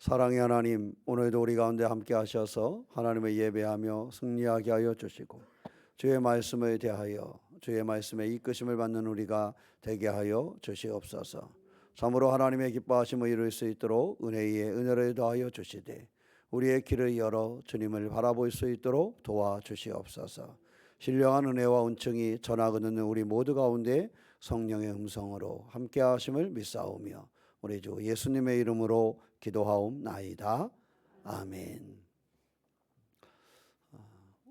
사랑의 하나님, 오늘도 우리 가운데 함께 하셔서 하나님을 예배하며 승리하게 하여 주시고 주의 말씀을 대하여 주의 말씀에 이끄심을 받는 우리가 되게 하여 주시옵소서. 참으로 하나님의 기뻐하심을 이룰 수 있도록 은혜에 은혜를 더하여 주시되 우리의 길을 열어 주님을 바라볼 수 있도록 도와주시옵소서. 신령한 은혜와 은총이 전하고 듣는 우리 모두 가운데 성령의 음성으로 함께 하심을 믿사오며 우리 주 예수님의 이름으로 기도하옵나이다. 아멘.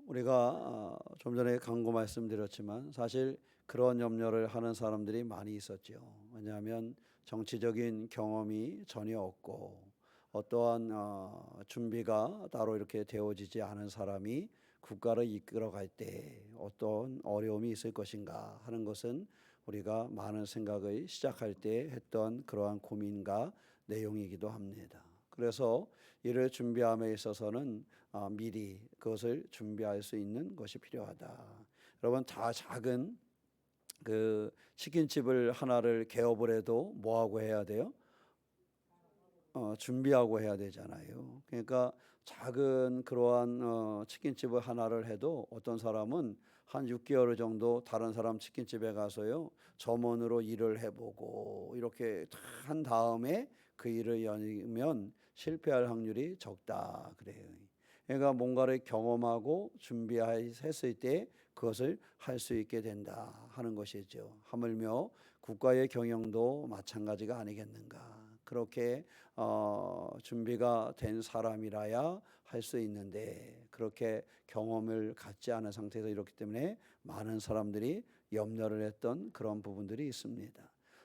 우리가 좀 전에 강구 말씀드렸지만 사실 그런 염려를 하는 사람들이 많이 있었죠. 왜냐하면 정치적인 경험이 전혀 없고 어떠한 준비가 따로 이렇게 되어지지 않은 사람이 국가를 이끌어갈 때 어떤 어려움이 있을 것인가 하는 것은 우리가 많은 생각을 시작할 때 했던 그러한 고민과 내용이기도 합니다. 그래서 이를 준비함에 있어서는 미리 그것을 준비할 수 있는 것이 필요하다. 여러분, 다 작은 그 치킨집을 하나를 개업을 해도 뭐하고 해야 돼요? 준비하고 해야 되잖아요. 그러니까 작은 그러한 치킨집을 하나를 해도 어떤 사람은 한 6개월 정도 다른 사람 치킨집에 가서요 점원으로 일을 해보고 이렇게 한 다음에 그 일을 열면 실패할 확률이 적다 그래요. 그러니까 뭔가를 경험하고 준비했을 때 그것을 할 수 있게 된다 하는 것이죠. 하물며 국가의 경영도 마찬가지가 아니겠는가. 그렇게 준비가 된 사람이라야 할 수 있는데 그렇게 경험을 갖지 않은 상태에서 이렇기 때문에 많은 사람들이 염려를 했던 그런 부분들이 있습니다.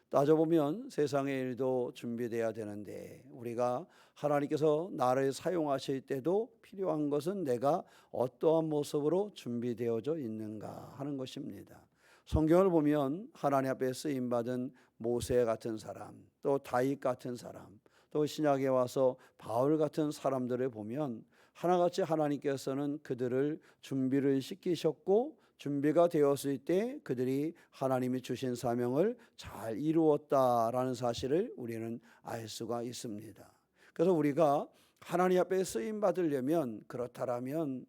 따져보면 세상의 일도 준비돼야 되는데 우리가 하나님께서 나를 사용하실 때도 필요한 것은 내가 어떠한 모습으로 준비되어져 있는가 하는 것입니다. 성경을 보면 하나님 앞에 쓰임받은 모세 같은 사람, 또 다윗 같은 사람, 또 신약에 와서 바울 같은 사람들을 보면 하나같이 하나님께서는 그들을 준비를 시키셨고 준비가 되었을 때 그들이 하나님이 주신 사명을 잘 이루었다라는 사실을 우리는 알 수가 있습니다. 그래서 우리가 하나님 앞에 쓰임 받으려면 그렇다라면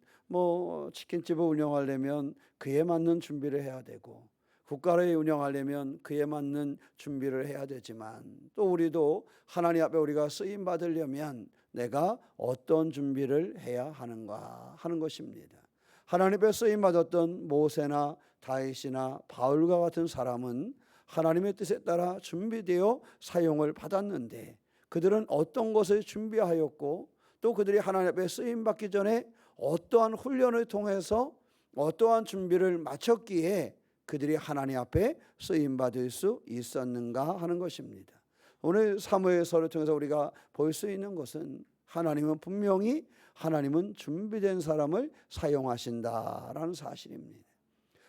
치킨집을 운영하려면 그에 맞는 준비를 해야 되고 국가를 운영하려면 그에 맞는 준비를 해야 되지만 또 우리도 하나님 앞에 우리가 쓰임 받으려면 내가 어떤 준비를 해야 하는가 하는 것입니다. 하나님 앞에 쓰임 받았던 모세나 다윗이나 바울과 같은 사람은 하나님의 뜻에 따라 준비되어 사용을 받았는데 그들은 어떤 것을 준비하였고 또 그들이 하나님 앞에 쓰임 받기 전에 어떠한 훈련을 통해서 어떠한 준비를 마쳤기에 그들이 하나님 앞에 쓰임 받을 수 있었는가 하는 것입니다. 오늘 사무엘서를 통해서 우리가 볼 수 있는 것은 하나님은 분명히 하나님은 준비된 사람을 사용하신다라는 사실입니다.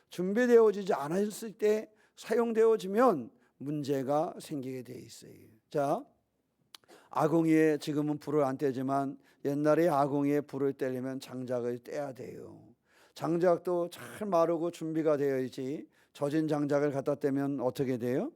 준비되어지지 않았을 때 사용되어지면 문제가 생기게 돼 있어요. 자, 아궁이에 지금은 불을 안 떼지만 옛날에 아궁이에 불을 떼려면 장작을 떼야 돼요. 장작도 잘 마르고 준비가 되어야지 젖은 장작을 갖다 떼면 어떻게 돼요?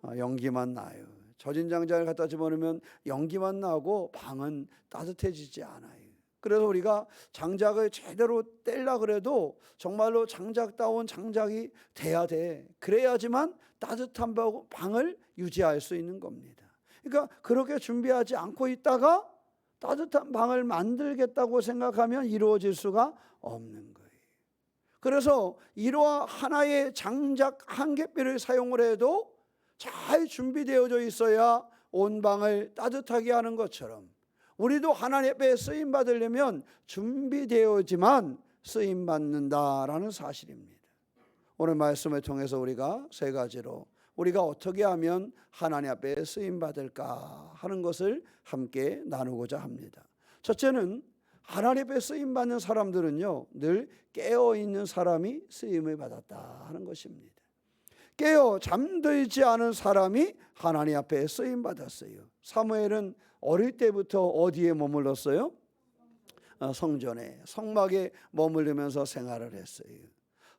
연기만 나요. 젖은 장작을 갖다 집어넣으면 연기만 나고 방은 따뜻해지지 않아요. 그래서 우리가 장작을 제대로 떼려고 그래도 정말로 장작다운 장작이 돼야 돼. 그래야지만 따뜻한 방을 유지할 수 있는 겁니다. 그러니까 그렇게 준비하지 않고 있다가 따뜻한 방을 만들겠다고 생각하면 이루어질 수가 없는 거예요. 그래서 이러한 하나의 장작 한 갯비를 사용을 해도 잘 준비되어져 있어야 온 방을 따뜻하게 하는 것처럼 우리도 하나님 앞에 쓰임 받으려면 준비되어지만 쓰임 받는다라는 사실입니다. 오늘 말씀을 통해서 우리가 세 가지로 우리가 어떻게 하면 하나님 앞에 쓰임 받을까 하는 것을 함께 나누고자 합니다. 첫째는 하나님 앞에 쓰임 받는 사람들은요 늘 깨어 있는 사람이 쓰임을 받았다 하는 것입니다. 깨어 잠들지 않은 사람이 하나님 앞에 쓰임 받았어요. 사무엘은 어릴 때부터 어디에 머물렀어요? 성전에, 성막에 머무르면서 생활을 했어요.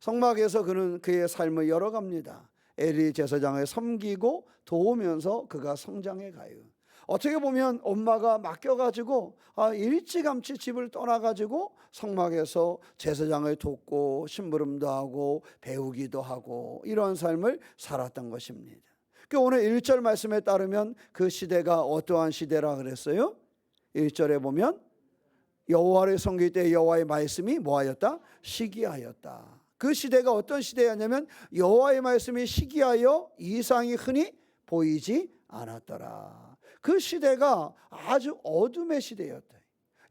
성막에서 그는 그의 삶을 열어갑니다. 엘리 제사장을 섬기고 도우면서 그가 성장해 가요. 어떻게 보면 엄마가 맡겨가지고 일찌감치 집을 떠나가지고 성막에서 제사장을 돕고 심부름도 하고 배우기도 하고 이런 삶을 살았던 것입니다. 오늘 1절 말씀에 따르면 그 시대가 어떠한 시대라 그랬어요? 1절에 보면 여호와를 섬길 때 여호와의 말씀이 뭐하였다? 시기하였다. 그 시대가 어떤 시대였냐면 여호와의 말씀이 시기하여 이상이 흔히 보이지 않았더라. 그 시대가 아주 어둠의 시대였다.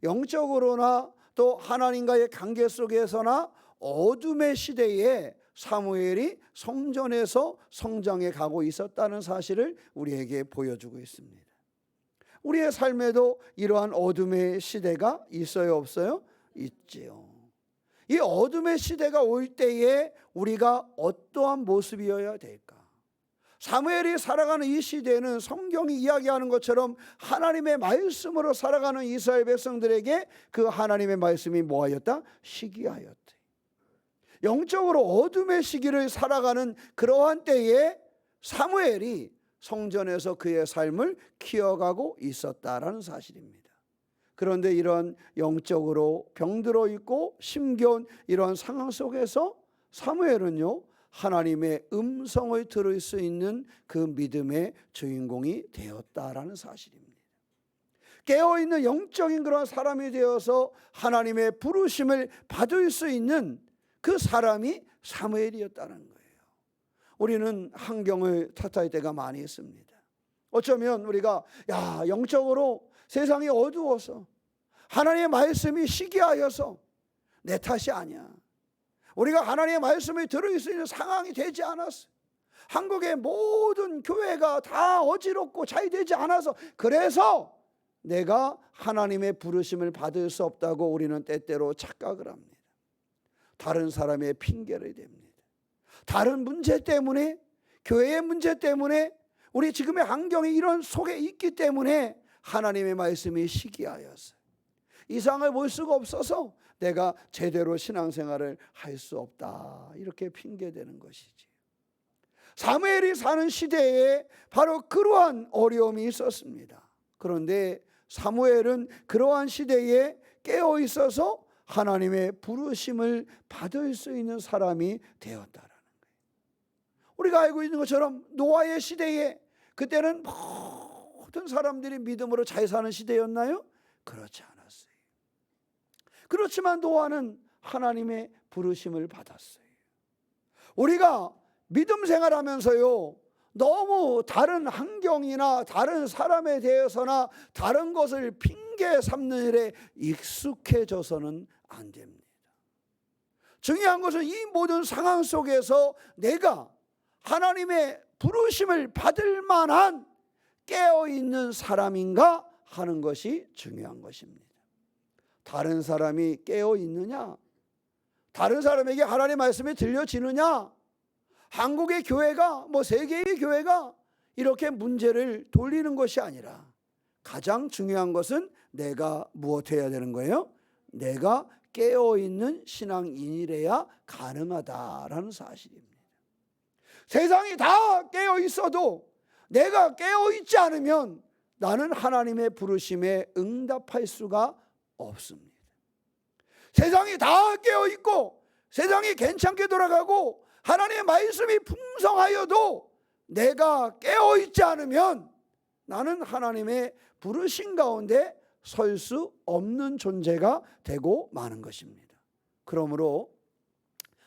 영적으로나 또 하나님과의 관계 속에서나 어둠의 시대에 사무엘이 성전에서 성장해 가고 있었다는 사실을 우리에게 보여주고 있습니다. 우리의 삶에도 이러한 어둠의 시대가 있어요, 없어요? 있지요. 이 어둠의 시대가 올 때에 우리가 어떠한 모습이어야 될까? 사무엘이 살아가는 이 시대는 성경이 이야기하는 것처럼 하나님의 말씀으로 살아가는 이스라엘 백성들에게 그 하나님의 말씀이 뭐하였다? 시기하였다. 영적으로 어둠의 시기를 살아가는 그러한 때에 사무엘이 성전에서 그의 삶을 키워가고 있었다라는 사실입니다. 그런데 이런 영적으로 병들어 있고 심겨운 이런 상황 속에서 사무엘은요, 하나님의 음성을 들을 수 있는 그 믿음의 주인공이 되었다라는 사실입니다. 깨어있는 영적인 그런 사람이 되어서 하나님의 부르심을 받을 수 있는 그 사람이 사무엘이었다는 거예요. 우리는 환경을 탓할 때가 많이 있습니다. 어쩌면 우리가 영적으로 세상이 어두워서 하나님의 말씀이 시기하여서 내 탓이 아니야. 우리가 하나님의 말씀을 들을 수 있는 상황이 되지 않았어. 한국의 모든 교회가 다 어지럽고 잘 되지 않아서 그래서 내가 하나님의 부르심을 받을 수 없다고 우리는 때때로 착각을 합니다. 다른 사람의 핑계를 댑니다. 다른 문제 때문에, 교회의 문제 때문에, 우리 지금의 환경이 이런 속에 있기 때문에 하나님의 말씀이 시기하여서 이상을 볼 수가 없어서 내가 제대로 신앙생활을 할 수 없다, 이렇게 핑계대는 것이지. 사무엘이 사는 시대에 바로 그러한 어려움이 있었습니다. 그런데 사무엘은 그러한 시대에 깨어 있어서 하나님의 부르심을 받을 수 있는 사람이 되었다라는 거예요. 우리가 알고 있는 것처럼 노아의 시대에 그때는 모든 사람들이 믿음으로 잘 사는 시대였나요? 그렇지 않았어요. 그렇지만 노아는 하나님의 부르심을 받았어요. 우리가 믿음 생활하면서요, 너무 다른 환경이나 다른 사람에 대해서나 다른 것을 핑계 삼는 일에 익숙해져서는 안 됩니다. 중요한 것은 이 모든 상황 속에서 내가 하나님의 부르심을 받을 만한 깨어있는 사람인가 하는 것이 중요한 것입니다. 다른 사람이 깨어있느냐? 다른 사람에게 하나님의 말씀이 들려지느냐? 한국의 교회가 세계의 교회가 이렇게 문제를 돌리는 것이 아니라 가장 중요한 것은 내가 무엇해야 되는 거예요? 내가 깨어있는 신앙인이래야 가능하다라는 사실입니다. 세상이 다 깨어있어도 내가 깨어있지 않으면 나는 하나님의 부르심에 응답할 수가 없습니다. 세상이 다 깨어있고 세상이 괜찮게 돌아가고 하나님의 말씀이 풍성하여도 내가 깨어있지 않으면 나는 하나님의 부르심 가운데 설 수 없는 존재가 되고 마는 것입니다. 그러므로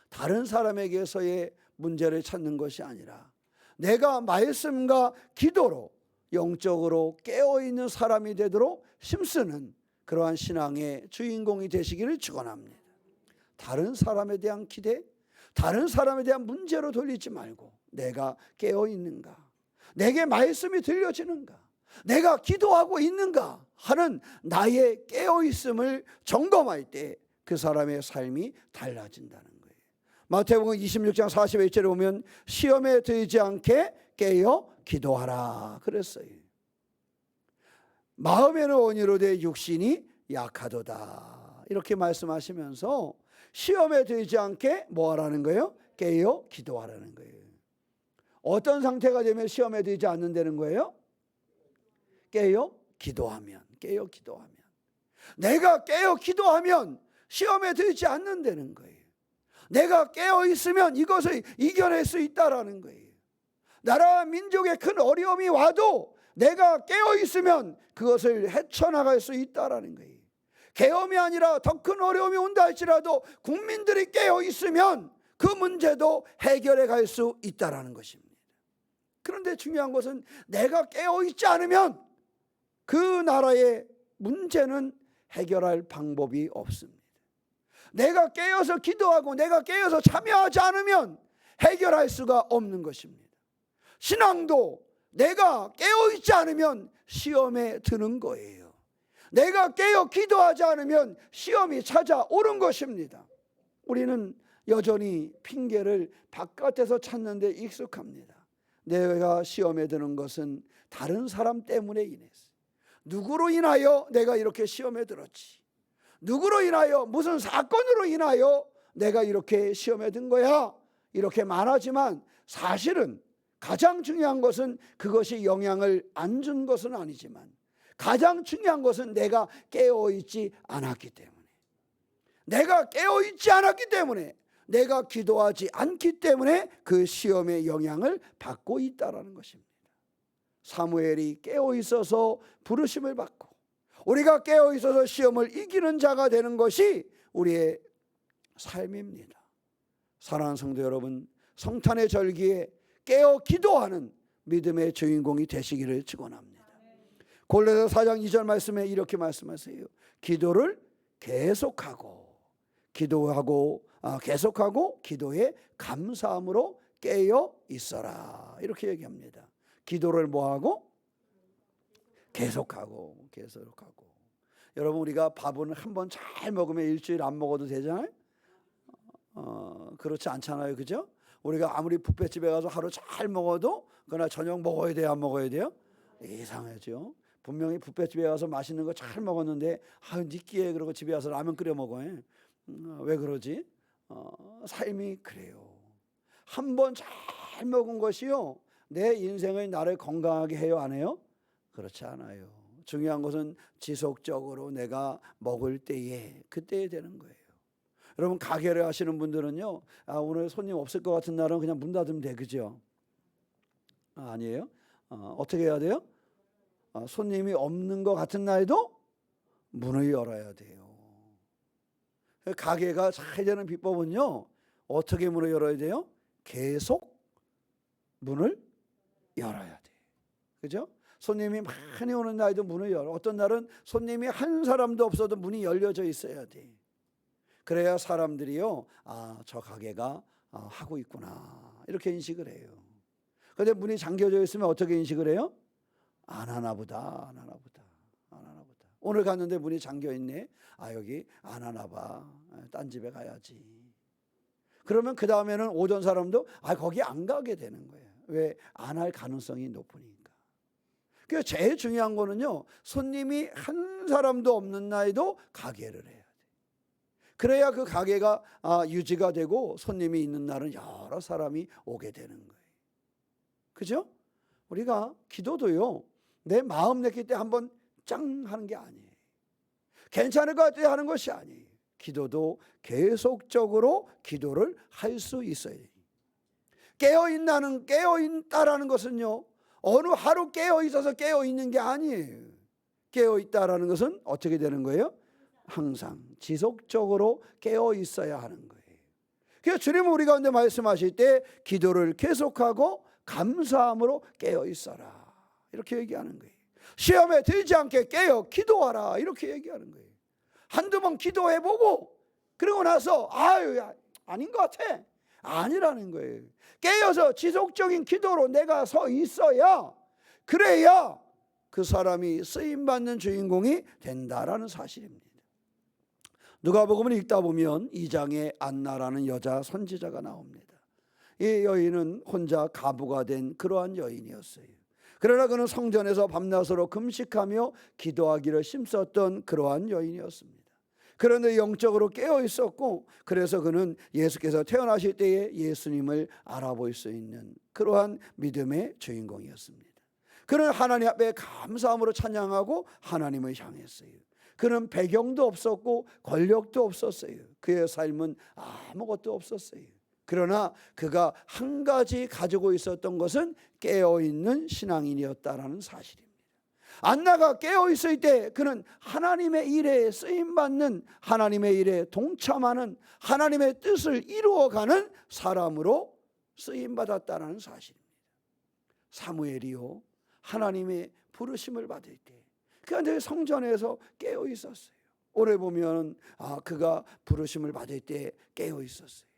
다른 사람에게서의 문제를 찾는 것이 아니라 내가 말씀과 기도로 영적으로 깨어있는 사람이 되도록 힘쓰는 그러한 신앙의 주인공이 되시기를 축원합니다. 다른 사람에 대한 기대, 다른 사람에 대한 문제로 돌리지 말고 내가 깨어있는가, 내게 말씀이 들려지는가, 내가 기도하고 있는가 하는 나의 깨어있음을 점검할 때 그 사람의 삶이 달라진다는 거예요. 마태복음 26장 41절에 보면 시험에 들지 않게 깨어 기도하라 그랬어요. 마음에는 온유로되 육신이 약하도다 이렇게 말씀하시면서 시험에 들지 않게 뭐 하라는 거예요? 깨어 기도하라는 거예요. 어떤 상태가 되면 시험에 들지 않는다는 거예요? 깨어 기도하면 내가 깨어 기도하면 시험에 들지 않는다는 거예요. 내가 깨어 있으면 이것을 이겨낼 수 있다라는 거예요. 나라 민족에 큰 어려움이 와도 내가 깨어 있으면 그것을 헤쳐나갈 수 있다라는 거예요. 계엄이 아니라 더 큰 어려움이 온다 할지라도 국민들이 깨어 있으면 그 문제도 해결해 갈 수 있다라는 것입니다. 그런데 중요한 것은 내가 깨어 있지 않으면 그 나라의 문제는 해결할 방법이 없습니다. 내가 깨어서 기도하고 내가 깨어서 참여하지 않으면 해결할 수가 없는 것입니다. 신앙도 내가 깨어 있지 않으면 시험에 드는 거예요. 내가 깨어 기도하지 않으면 시험이 찾아오는 것입니다. 우리는 여전히 핑계를 바깥에서 찾는 데 익숙합니다. 내가 시험에 드는 것은 다른 사람 때문에 인해서, 누구로 인하여 내가 이렇게 시험에 들었지, 누구로 인하여 무슨 사건으로 인하여 내가 이렇게 시험에 든 거야, 이렇게 말하지만 사실은 가장 중요한 것은 그것이 영향을 안 준 것은 아니지만 가장 중요한 것은 내가 깨어있지 않았기 때문에, 내가 깨어있지 않았기 때문에, 내가 기도하지 않기 때문에 그 시험의 영향을 받고 있다는 것입니다. 사무엘이 깨어있어서 부르심을 받고 우리가 깨어있어서 시험을 이기는 자가 되는 것이 우리의 삶입니다. 사랑하는 성도 여러분, 성탄의 절기에 깨어 기도하는 믿음의 주인공이 되시기를 축원합니다. 골로새 4장 2절 말씀에 이렇게 말씀하세요. 기도를 계속하고 기도에 감사함으로 깨어 있어라, 이렇게 얘기합니다. 기도를 뭐하고? 계속하고. 여러분, 우리가 밥은 한 번 잘 먹으면 일주일 안 먹어도 되잖아요. 그렇지 않잖아요, 그죠? 우리가 아무리 뷔페집에 가서 하루 잘 먹어도 그러나 저녁 먹어야 돼요, 안 먹어야 돼요? 이상하죠. 분명히 뷔페집에 가서 맛있는 거 잘 먹었는데 니끼해 그러고 집에 와서 라면 끓여 먹어요. 왜 그러지? 삶이 그래요. 한 번 잘 먹은 것이요, 내 인생의 나를 건강하게 해요, 안 해요? 그렇지 않아요. 중요한 것은 지속적으로 내가 먹을 때에, 그때에 되는 거예요. 여러분, 가게를 하시는 분들은요, 오늘 손님 없을 것 같은 날은 그냥 문 닫으면 돼, 그죠? 아니에요? 어떻게 해야 돼요? 손님이 없는 것 같은 날도 문을 열어야 돼요. 가게가 잘 되는 비법은요, 어떻게 문을 열어야 돼요? 계속 문을 열어야 돼, 그죠? 손님이 많이 오는 날도 문을 열어. 어떤 날은 손님이 한 사람도 없어도 문이 열려져 있어야 돼. 그래야 사람들이요, 저 가게가 하고 있구나, 이렇게 인식을 해요. 그런데 문이 잠겨져 있으면 어떻게 인식을 해요? 안 하나 보다. 오늘 갔는데 문이 잠겨 있네. 여기 안 하나 봐. 딴 집에 가야지. 그러면 그 다음에는 오던 사람도 거기 안 가게 되는 거예요. 왜? 안 할 가능성이 높으니까. 그래서 제일 중요한 거는요, 손님이 한 사람도 없는 날에도 가게를 해야 돼. 그래야 그 가게가 유지가 되고 손님이 있는 날은 여러 사람이 오게 되는 거예요. 그죠? 우리가 기도도요, 내 마음 내킬 때 한번 짱 하는 게 아니에요. 괜찮을 것 같아 하는 것이 아니에요. 기도도 계속적으로 기도를 할 수 있어야 돼요. 깨어있다라는 것은요, 어느 하루 깨어있어서 깨어있는 게 아니에요. 깨어있다라는 것은 어떻게 되는 거예요? 항상 지속적으로 깨어있어야 하는 거예요. 그래서 주님은 우리 가운데 말씀하실 때 기도를 계속하고 감사함으로 깨어있어라, 이렇게 얘기하는 거예요. 시험에 들지 않게 깨어 기도하라, 이렇게 얘기하는 거예요. 한두 번 기도해보고 그러고 나서 아닌 것 같아, 아니라는 거예요. 깨어서 지속적인 기도로 내가 서 있어야, 그래야 그 사람이 쓰임받는 주인공이 된다라는 사실입니다. 누가복음을 읽다 보면 2장에 안나라는 여자 선지자가 나옵니다. 이 여인은 혼자 가부가 된 그러한 여인이었어요. 그러나 그는 성전에서 밤낮으로 금식하며 기도하기를 힘썼던 그러한 여인이었습니다. 그런데 영적으로 깨어 있었고, 그래서 그는 예수께서 태어나실 때에 예수님을 알아볼 수 있는 그러한 믿음의 주인공이었습니다. 그는 하나님 앞에 감사함으로 찬양하고 하나님을 향했어요. 그는 배경도 없었고 권력도 없었어요. 그의 삶은 아무것도 없었어요. 그러나 그가 한 가지 가지고 있었던 것은 깨어있는 신앙인이었다라는 사실입니다. 안나가 깨어있을 때 그는 하나님의 일에 쓰임받는, 하나님의 일에 동참하는, 하나님의 뜻을 이루어가는 사람으로 쓰임받았다는 사실입니다. 사무엘이요, 하나님의 부르심을 받을 때 그가 늘 성전에서 깨어 있었어요. 오래 보면 그가 부르심을 받을 때 깨어 있었어요.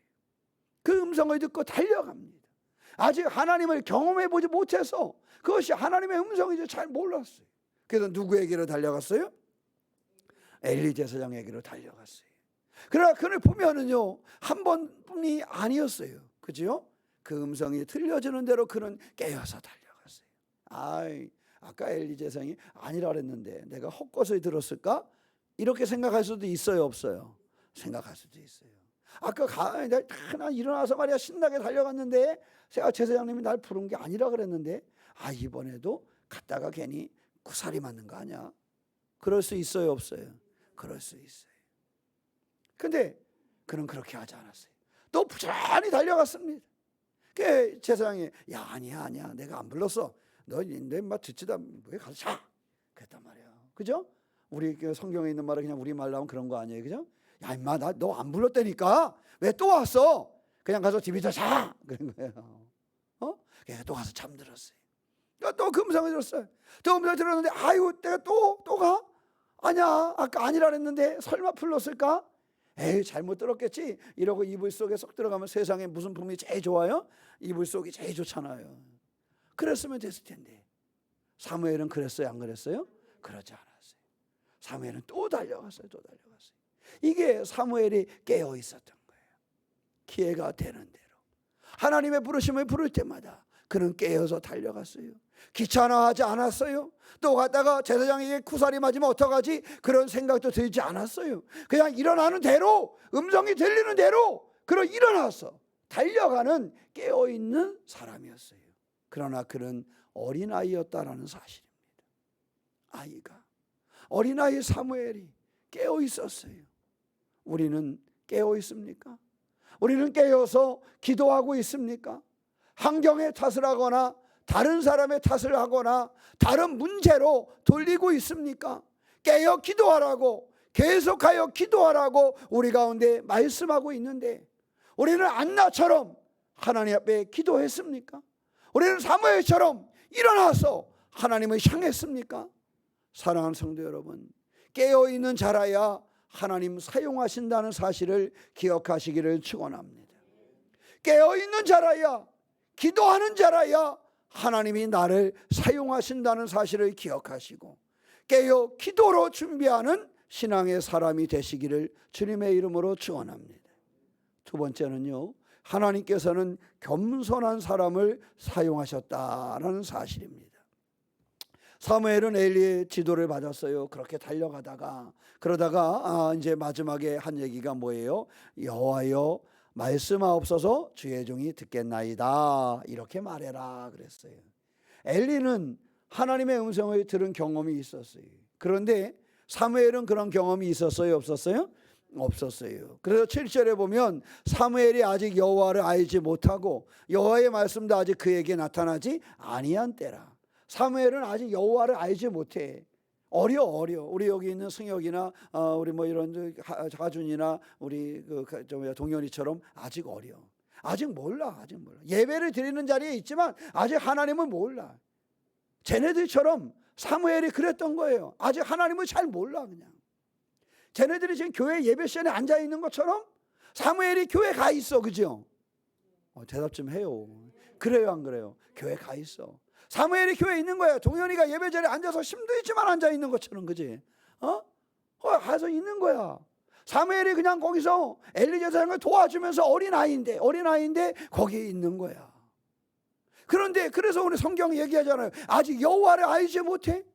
그 음성을 듣고 달려갑니다. 아직 하나님을 경험해 보지 못해서 그것이 하나님의 음성인지 잘 몰랐어요. 그래서 누구에게로 달려갔어요? 엘리 제사장에게로 달려갔어요. 그러나 그를 보면은요, 한 번뿐이 아니었어요. 그죠? 그 음성이 들려주는 대로 그는 깨어서 달려갔어요. 아까 엘리 제사장이 아니라 그랬는데 내가 헛것을 들었을까? 이렇게 생각할 수도 있어요, 없어요? 생각할 수도 있어요. 아까 나 일어나서 말이야 신나게 달려갔는데 제사장님이 날 부른 게 아니라 그랬는데 이번에도 갔다가 괜히 구살이 맞는 거 아니야? 그럴 수 있어요, 없어요? 그럴 수 있어요. 근데 그는 그렇게 하지 않았어요. 또 부지런히 달려갔습니다. 그 제사장이 아니야 내가 안 불렀어. 너 인마 듣지도 왜 가서 자. 그랬단 말이야. 그죠? 우리 성경에 있는 말은 그냥 우리 말로 하면 그런 거 아니에요, 그죠? 야 임마 나 너 안 불렀다니까 왜 또 왔어? 그냥 가서 집에서 자. 그런 거예요. 그래서 또 가서 잠들었어요. 또 그 음성을 들었어요. 또 음성을 들었는데 내가 또 가? 아니야 아까 아니라 그랬는데 설마 불렀을까? 에이 잘못 들었겠지 이러고 이불 속에 쏙 들어가면 세상에 무슨 품이 제일 좋아요? 이불 속이 제일 좋잖아요. 그랬으면 됐을 텐데 사무엘은 그랬어요, 안 그랬어요? 그러지 않았어요. 사무엘은 또 달려갔어요. 이게 사무엘이 깨어 있었던 거예요. 기회가 되는 대로 하나님의 부르심을 부를 때마다 그는 깨어서 달려갔어요. 귀찮아하지 않았어요. 또 갔다가 제사장에게 쿠살이 맞으면 어떡하지? 그런 생각도 들지 않았어요. 그냥 일어나는 대로, 음성이 들리는 대로 그는 일어나서 달려가는 깨어있는 사람이었어요. 그러나 그는 어린아이였다라는 사실입니다. 어린아이 사무엘이 깨어 있었어요. 우리는 깨어 있습니까? 우리는 깨어서 기도하고 있습니까? 환경의 탓을 하거나 다른 사람의 탓을 하거나 다른 문제로 돌리고 있습니까? 깨어 기도하라고, 계속하여 기도하라고 우리 가운데 말씀하고 있는데 우리는 안나처럼 하나님 앞에 기도했습니까? 우리는 사무엘처럼 일어나서 하나님을 향했습니까? 사랑하는 성도 여러분, 깨어있는 자라야 하나님 사용하신다는 사실을 기억하시기를 축원합니다. 깨어있는 자라야, 기도하는 자라야 하나님이 나를 사용하신다는 사실을 기억하시고 깨어 기도로 준비하는 신앙의 사람이 되시기를 주님의 이름으로 축원합니다. 두 번째는요, 하나님께서는 겸손한 사람을 사용하셨다는 사실입니다. 사무엘은 엘리의 지도를 받았어요. 그렇게 달려가다가 그러다가 이제 마지막에 한 얘기가 뭐예요? 여호와여 말씀하옵소서 주의 종이 듣겠나이다 이렇게 말해라 그랬어요. 엘리는 하나님의 음성을 들은 경험이 있었어요. 그런데 사무엘은 그런 경험이 있었어요, 없었어요? 없었어요. 그래서 7절에 보면 사무엘이 아직 여호와를 알지 못하고 여호와의 말씀도 아직 그에게 나타나지 아니한 때라. 사무엘은 아직 여호와를 알지 못해. 어려. 우리 여기 있는 승혁이나 우리 뭐 이런 하준이나 우리 동현이처럼 아직 어려. 아직 몰라. 예배를 드리는 자리에 있지만 아직 하나님을 몰라. 쟤네들처럼 사무엘이 그랬던 거예요. 아직 하나님을 잘 몰라. 그냥 쟤네들이 지금 교회 예배 시간에 앉아 있는 것처럼 사무엘이 교회 가 있어. 그죠? 대답 좀 해요. 그래요, 안 그래요? 교회 가 있어. 사무엘이 교회에 있는 거야. 동현이가 예배 자리에 앉아서 힘도 있지만 앉아 있는 것처럼, 그지? 가서 있는 거야. 사무엘이 그냥 거기서 엘리 제사장을 도와주면서 어린아이인데 거기에 있는 거야. 그런데 그래서 오늘 성경이 얘기하잖아요. 아직 여호와를 알지 못해?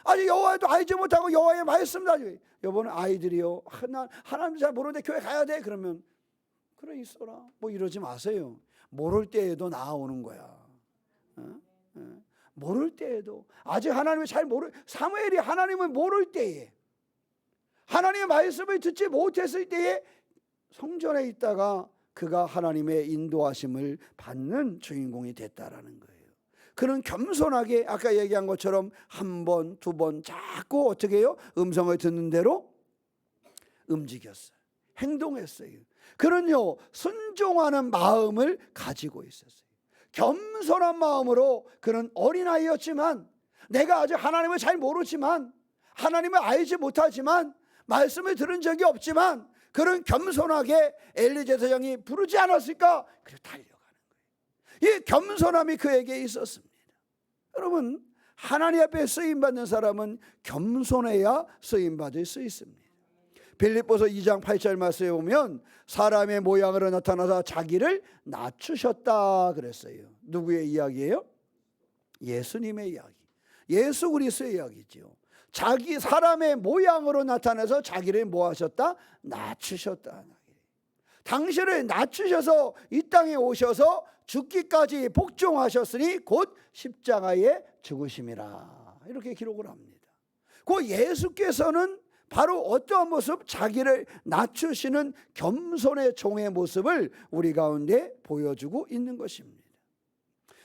아직 여호와도 알지 못하고 여호와의 말씀도 알지. 여보는 아이들이요, 하나님 잘 모르는데 교회 가야 돼? 그러면 그래 있어라 뭐 이러지 마세요. 모를 때에도 나오는 거야. 모를 때에도, 아직 하나님을 잘 모를, 사무엘이 하나님을 모를 때에, 하나님의 말씀을 듣지 못했을 때에 성전에 있다가 그가 하나님의 인도하심을 받는 주인공이 됐다라는 거예요. 그는 겸손하게 아까 얘기한 것처럼 한 번, 두 번 자꾸 어떻게 해요? 음성을 듣는 대로 움직였어요. 행동했어요. 그는요, 순종하는 마음을 가지고 있었어요. 겸손한 마음으로, 그는 어린아이였지만, 내가 아직 하나님을 잘 모르지만, 하나님을 알지 못하지만, 말씀을 들은 적이 없지만, 그는 겸손하게 엘리 제사장이 부르지 않았을까? 그리고 달려가는 거예요. 이 겸손함이 그에게 있었습니다. 여러분, 하나님 앞에 쓰임받는 사람은 겸손해야 쓰임받을 수 있습니다. 빌립보서 2장 8절 말씀에 보면 사람의 모양으로 나타나서 자기를 낮추셨다 그랬어요. 누구의 이야기예요? 예수님의 이야기. 예수 그리스도의 이야기죠. 자기 사람의 모양으로 나타나서 자기를 뭐 하셨다? 낮추셨다. 당신을 낮추셔서 이 땅에 오셔서 죽기까지 복종하셨으니 곧 십자가에 죽으심이라, 이렇게 기록을 합니다. 그 예수께서는 바로 어떠한 모습? 자기를 낮추시는 겸손의 종의 모습을 우리 가운데 보여주고 있는 것입니다.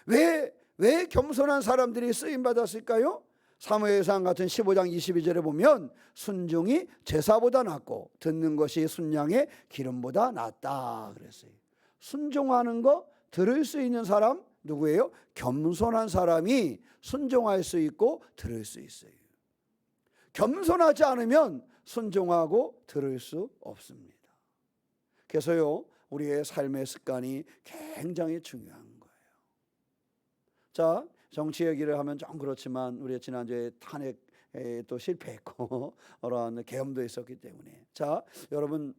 왜 겸손한 사람들이 쓰임받았을까요? 사무엘상 같은 15장 22절에 보면 순종이 제사보다 낫고 듣는 것이 순양의 기름보다 낫다 그랬어요. 순종하는 거, 들을 수 있는 사람 누구예요? 겸손한 사람이 순종할 수 있고 들을 수 있어요. 겸손하지 않으면 순종하고 들을 수 없습니다. 그래서요, 우리의 삶의 습관이 굉장히 중요한 거예요. 자, 정치 얘기를 하면 좀 그렇지만 우리 지난주에 탄핵에 또 실패했고 어떠한 계엄도 있었기 때문에, 자, 여러분,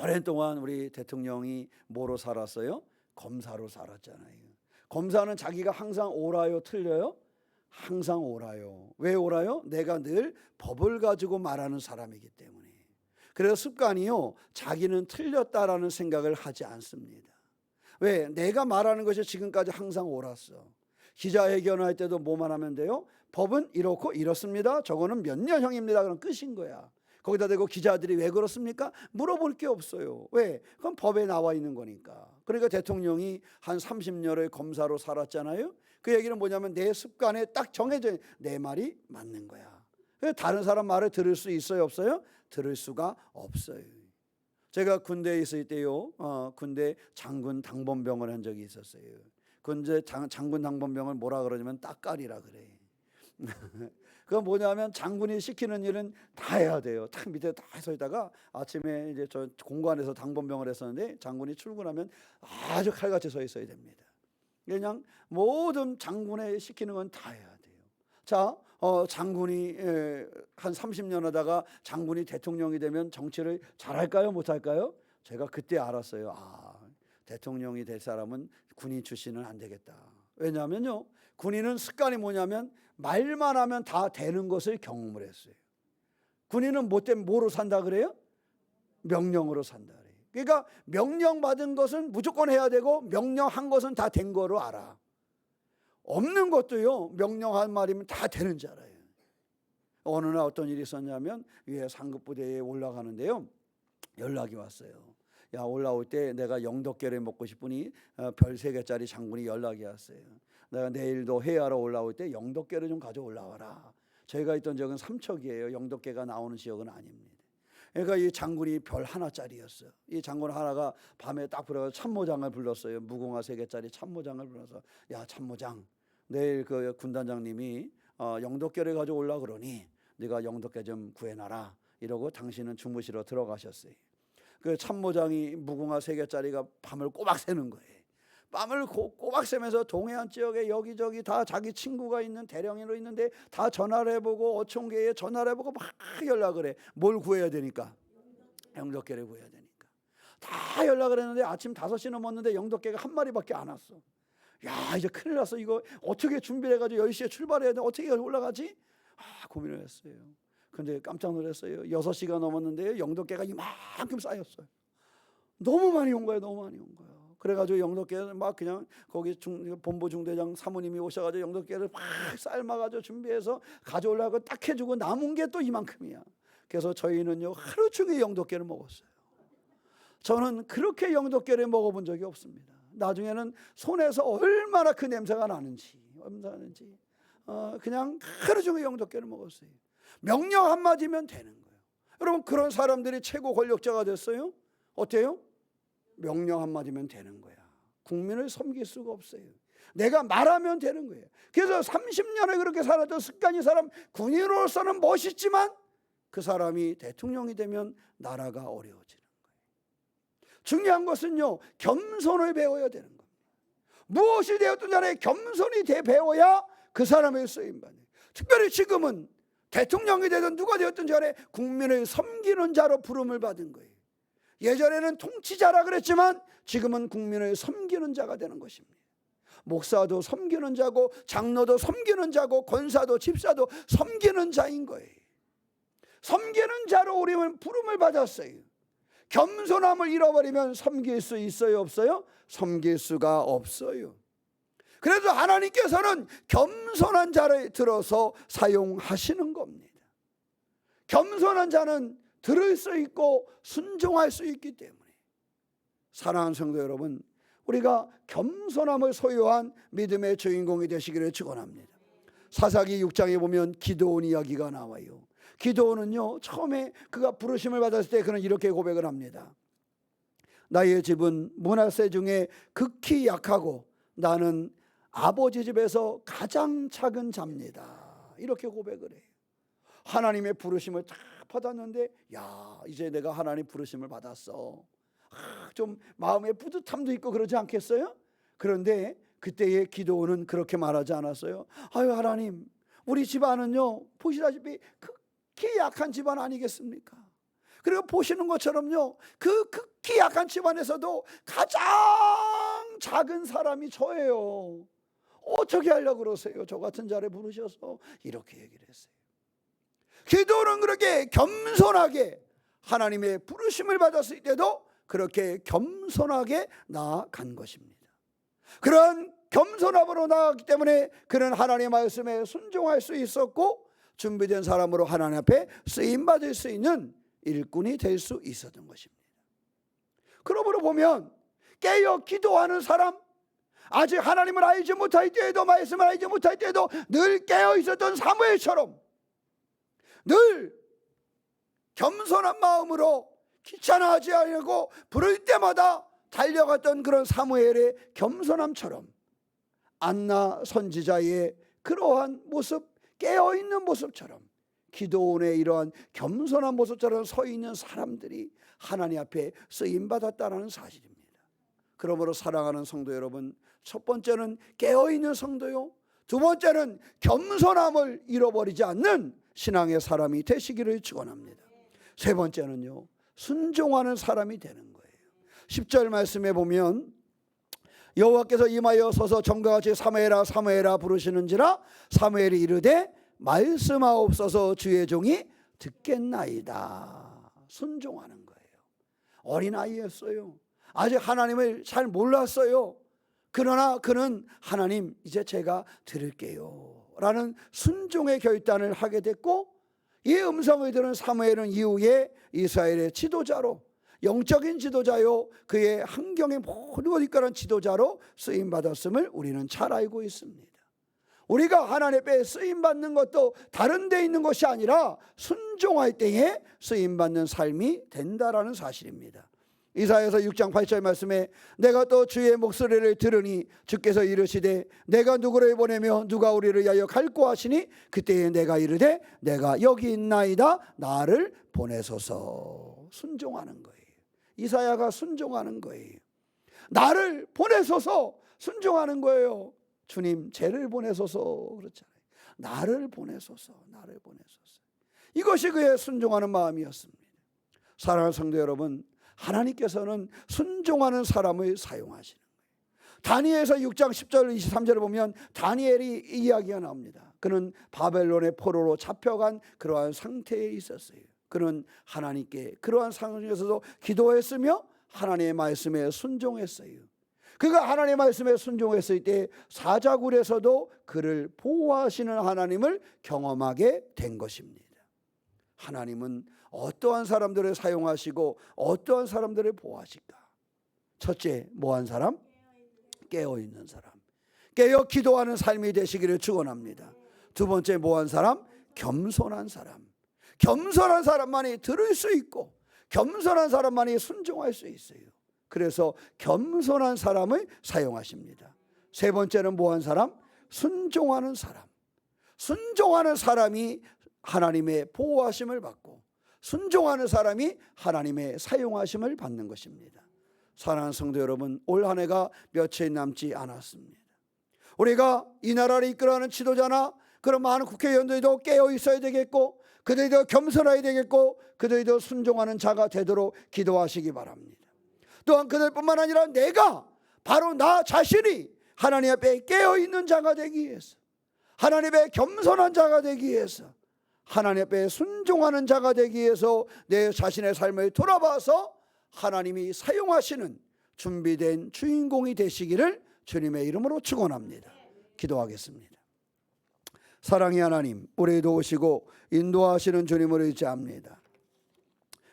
오랜 동안 우리 대통령이 뭐로 살았어요? 검사로 살았잖아요. 검사는 자기가 항상 옳아요, 틀려요? 항상 옳아요. 왜 옳아요? 내가 늘 법을 가지고 말하는 사람이기 때문에. 그래서 습관이요, 자기는 틀렸다라는 생각을 하지 않습니다. 왜? 내가 말하는 것이 지금까지 항상 옳았어. 기자회견할 때도 뭐만 하면 돼요? 법은 이렇고 이렇습니다. 저거는 몇 년형입니다. 그럼 끝인 거야. 거기다 대고 기자들이 왜 그렇습니까? 물어볼 게 없어요. 왜? 그건 법에 나와 있는 거니까. 그러니까 대통령이 한 30년을 검사로 살았잖아요. 그 얘기는 뭐냐면 내 습관에 딱 정해져, 내 말이 맞는 거야. 다른 사람 말을 들을 수 있어요, 없어요? 들을 수가 없어요. 제가 군대에 있을 때요, 군대 장군 당번병을 한 적이 있었어요. 군대 장군 당번병을 뭐라 그러냐면 딱깔이라 그래. 그건 뭐냐면 장군이 시키는 일은 다 해야 돼요. 딱 밑에 다 서 있다가 아침에 이제 저 공관에서 당번병을 했었는데, 장군이 출근하면 아주 칼같이 서 있어야 됩니다. 그냥 모든 장군의 시키는 건 다 해야 돼요. 자, 장군이 한 30년 하다가 장군이 대통령이 되면 정치를 잘할까요, 못할까요? 제가 그때 알았어요. 아, 대통령이 될 사람은 군인 출신은 안 되겠다. 왜냐하면요, 군인은 습관이 뭐냐면 말만 하면 다 되는 것을 경험을 했어요. 군인은 뭐 때문에 뭐로 산다 그래요? 명령으로 산다 그래요. 그러니까 명령받은 것은 무조건 해야 되고, 명령한 것은 다 된 거로 알아. 없는 것도요, 명령한 말이면 다 되는 줄 알아요. 어느 날 어떤 일이 있었냐면, 위에 상급부대에 올라가는데요, 연락이 왔어요. 야, 올라올 때 내가 영덕계를 먹고 싶으니 별 3개짜리 장군이 연락이 왔어요. 내가 내일도 회의하러 올라올 때 영덕계를 좀 가져 올라와라. 저희가 있던 지역은 삼척이에요. 영덕계가 나오는 지역은 아닙니다. 그러니까 이 장군이 별 하나짜리였어요. 이 장군 하나가 밤에 딱 불러서 참모장을 불렀어요. 무궁화 3개짜리 참모장을 불러서, 야, 참모장, 내일 그 군단장님이 영덕계를 가져 올라 그러니 네가 영덕계 좀 구해놔라. 이러고 당신은 주무시러 들어가셨어요. 그 참모장이 무궁화 3개짜리가 밤을 꼬박 새는 거예요. 밤을 꼬박 새면서 동해안 지역에 여기저기 다 자기 친구가 있는 대령으로 있는데 다 전화를 해보고 어촌계에 전화를 해보고 막 연락을 해. 뭘 구해야 되니까? 영덕계를 구해야 되니까. 다 연락을 했는데 아침 5시 넘었는데 영덕계가 한 마리밖에 안 왔어. 야, 이제 큰일 났어. 이거 어떻게 준비를 해가지고 10시에 출발해야 돼. 어떻게 올라가지? 고민을 했어요. 근데 깜짝 놀랐어요. 6시가 넘었는데요, 영덕계가 이만큼 쌓였어요. 너무 많이 온 거예요. 너무 많이 온 거예요. 그래가지고 영덕계에 막 그냥 거기 본부 중대장 사모님이 오셔가지고 영덕계를 막 삶아가지고 준비해서 가져오려고 딱 해주고 남은 게 또 이만큼이야. 그래서 저희는요 하루 종일 영덕계를 먹었어요. 저는 그렇게 영덕계를 먹어본 적이 없습니다. 나중에는 손에서 얼마나 그 냄새가 나는지 그냥 하루 종일 영덕계를 먹었어요. 명령 한마디면 되는 거예요. 여러분, 그런 사람들이 최고 권력자가 됐어요. 어때요? 명령 한마디면 되는 거야. 국민을 섬길 수가 없어요. 내가 말하면 되는 거예요. 그래서 30년을 그렇게 살았던 습관이 사람, 군인으로서는 멋있지만 그 사람이 대통령이 되면 나라가 어려워지는 거예요. 중요한 것은요, 겸손을 배워야 되는 겁니다. 무엇이 되었든 간에 겸손이 배워야 그 사람의 쓰임받는. 특별히 지금은 대통령이 되든 누가 되었든 간에 국민을 섬기는 자로 부름을 받은 거예요. 예전에는 통치자라 그랬지만 지금은 국민을 섬기는 자가 되는 것입니다. 목사도 섬기는 자고 장로도 섬기는 자고 권사도 집사도 섬기는 자인 거예요. 섬기는 자로 우리는 부름을 받았어요. 겸손함을 잃어버리면 섬길 수 있어요, 없어요? 섬길 수가 없어요. 그래서 하나님께서는 겸손한 자를 들어서 사용하시는 겁니다. 겸손한 자는 들을 수 있고 순종할 수 있기 때문에, 사랑하는 성도 여러분, 우리가 겸손함을 소유한 믿음의 주인공이 되시기를 축원합니다. 사사기 6장에 보면 기드온 이야기가 나와요. 기드온은요, 처음에 그가 부르심을 받았을 때 그는 이렇게 고백을 합니다. 나의 집은 므낫세 중에 극히 약하고 나는 아버지 집에서 가장 작은 자입니다. 이렇게 고백을 해요. 하나님의 부르심을 딱 받았는데, 야, 이제 내가 하나님 부르심을 받았어. 좀 마음에 뿌듯함도 있고 그러지 않겠어요? 그런데 그때의 기도는 그렇게 말하지 않았어요. 아유, 하나님, 우리 집안은요 보시다시피 극히 약한 집안 아니겠습니까? 그리고 보시는 것처럼요, 그 극히 약한 집안에서도 가장 작은 사람이 저예요. 어떻게 하려고 그러세요? 저 같은 자를 부르셔서. 이렇게 얘기를 했어요. 기도는 그렇게 겸손하게 하나님의 부르심을 받았을 때도 그렇게 겸손하게 나아간 것입니다. 그런 겸손함으로 나아갔기 때문에 그는 하나님의 말씀에 순종할 수 있었고, 준비된 사람으로 하나님 앞에 쓰임받을 수 있는 일꾼이 될 수 있었던 것입니다. 그러므로 보면 깨어 기도하는 사람, 아직 하나님을 알지 못할 때에도, 말씀을 알지 못할 때에도 늘 깨어 있었던 사무엘처럼 늘 겸손한 마음으로 귀찮아하지 않고 부를 때마다 달려갔던 그런 사무엘의 겸손함처럼 안나 선지자의 그러한 모습, 깨어있는 모습처럼 기도원의 이러한 겸손한 모습처럼 서 있는 사람들이 하나님 앞에 쓰임받았다는 사실입니다. 그러므로 사랑하는 성도 여러분, 첫 번째는 깨어있는 성도요, 두 번째는 겸손함을 잃어버리지 않는 신앙의 사람이 되시기를 축원합니다. 세 번째는요, 순종하는 사람이 되는 거예요. 10절 말씀에 보면 여호와께서 임하여 서서 전과 같이 사무엘아 사무엘아 부르시는지라 사무엘이 이르되 말씀하옵소서 주의 종이 듣겠나이다. 순종하는 거예요. 어린아이였어요. 아직 하나님을 잘 몰랐어요. 그러나 그는 하나님, 이제 제가 들을게요 라는 순종의 결단을 하게 됐고, 이 음성을 들은 사무엘은 이후에 이스라엘의 지도자로, 영적인 지도자요, 그의 환경의 모든 것 이끌어가는 지도자로 쓰임받았음을 우리는 잘 알고 있습니다. 우리가 하나님 앞에 쓰임받는 것도 다른 데 있는 것이 아니라 순종할 때에 쓰임받는 삶이 된다라는 사실입니다. 이사야서 6장 8절 말씀에 내가 또 주의 목소리를 들으니 주께서 이르시되 내가 누구를 보내며 누가 우리를 위하여 갈고 하시니 그때에 내가 이르되 내가 여기 있나이다 나를 보내소서. 순종하는 거예요. 이사야가 순종하는 거예요. 나를 보내소서, 순종하는 거예요. 주님, 쟤를 보내소서 그렇잖아요. 나를 보내소서, 나를 보내소서. 이것이 그의 순종하는 마음이었습니다. 사랑하는 성도 여러분, 하나님께서는 순종하는 사람을 사용하시는 거예요. 다니엘서 6장 10절 23절을 보면 다니엘이 이야기가 나옵니다. 그는 바벨론의 포로로 잡혀간 그러한 상태에 있었어요. 그는 하나님께 그러한 상황에서도 기도했으며 하나님의 말씀에 순종했어요. 그가 하나님의 말씀에 순종했을 때 사자굴에서도 그를 보호하시는 하나님을 경험하게 된 것입니다. 하나님은 어떠한 사람들을 사용하시고 어떠한 사람들을 보호하실까? 첫째, 뭐한 사람? 깨어있는 사람. 깨어 기도하는 삶이 되시기를 축원합니다. 두 번째, 뭐한 사람? 겸손한 사람. 겸손한 사람만이 들을 수 있고 겸손한 사람만이 순종할 수 있어요. 그래서 겸손한 사람을 사용하십니다. 세 번째는 뭐한 사람? 순종하는 사람. 순종하는 사람이 하나님의 보호하심을 받고 순종하는 사람이 하나님의 사용하심을 받는 것입니다. 사랑하는 성도 여러분, 올 한 해가 며칠 남지 않았습니다. 우리가 이 나라를 이끌어가는 지도자나 그런 많은 국회의원들도 깨어 있어야 되겠고 그들도 겸손해야 되겠고 그들도 순종하는 자가 되도록 기도하시기 바랍니다. 또한 그들뿐만 아니라 내가 바로 나 자신이 하나님 앞에 깨어있는 자가 되기 위해서 하나님의 겸손한 자가 되기 위해서 하나님 앞에 순종하는 자가 되기 위해서 내 자신의 삶을 돌아봐서 하나님이 사용하시는 준비된 주인공이 되시기를 주님의 이름으로 축원합니다. 기도하겠습니다. 사랑의 하나님, 우리를 도우시고 인도하시는 주님을 의지합니다.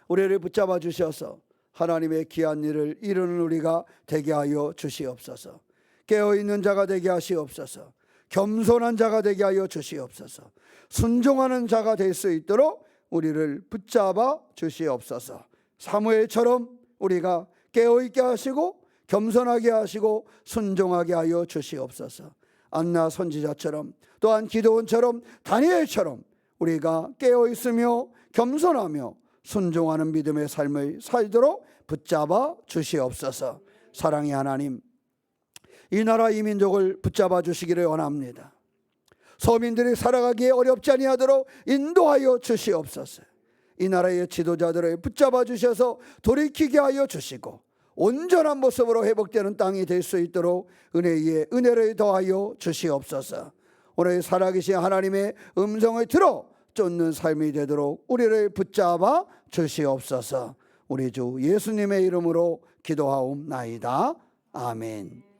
우리를 붙잡아 주셔서 하나님의 귀한 일을 이루는 우리가 되게 하여 주시옵소서. 깨어있는 자가 되게 하시옵소서. 겸손한 자가 되게 하여 주시옵소서. 순종하는 자가 될 수 있도록 우리를 붙잡아 주시옵소서. 사무엘처럼 우리가 깨어있게 하시고 겸손하게 하시고 순종하게 하여 주시옵소서. 안나 선지자처럼 또한 기드온처럼 다니엘처럼 우리가 깨어있으며 겸손하며 순종하는 믿음의 삶을 살도록 붙잡아 주시옵소서. 사랑의 하나님, 이 나라 이 민족을 붙잡아 주시기를 원합니다. 서민들이 살아가기에 어렵지 아니하도록 인도하여 주시옵소서. 이 나라의 지도자들을 붙잡아 주셔서 돌이키게 하여 주시고 온전한 모습으로 회복되는 땅이 될 수 있도록 은혜 위에 은혜를 더하여 주시옵소서. 오늘 살아계신 하나님의 음성을 들어 쫓는 삶이 되도록 우리를 붙잡아 주시옵소서. 우리 주 예수님의 이름으로 기도하옵나이다. 아멘.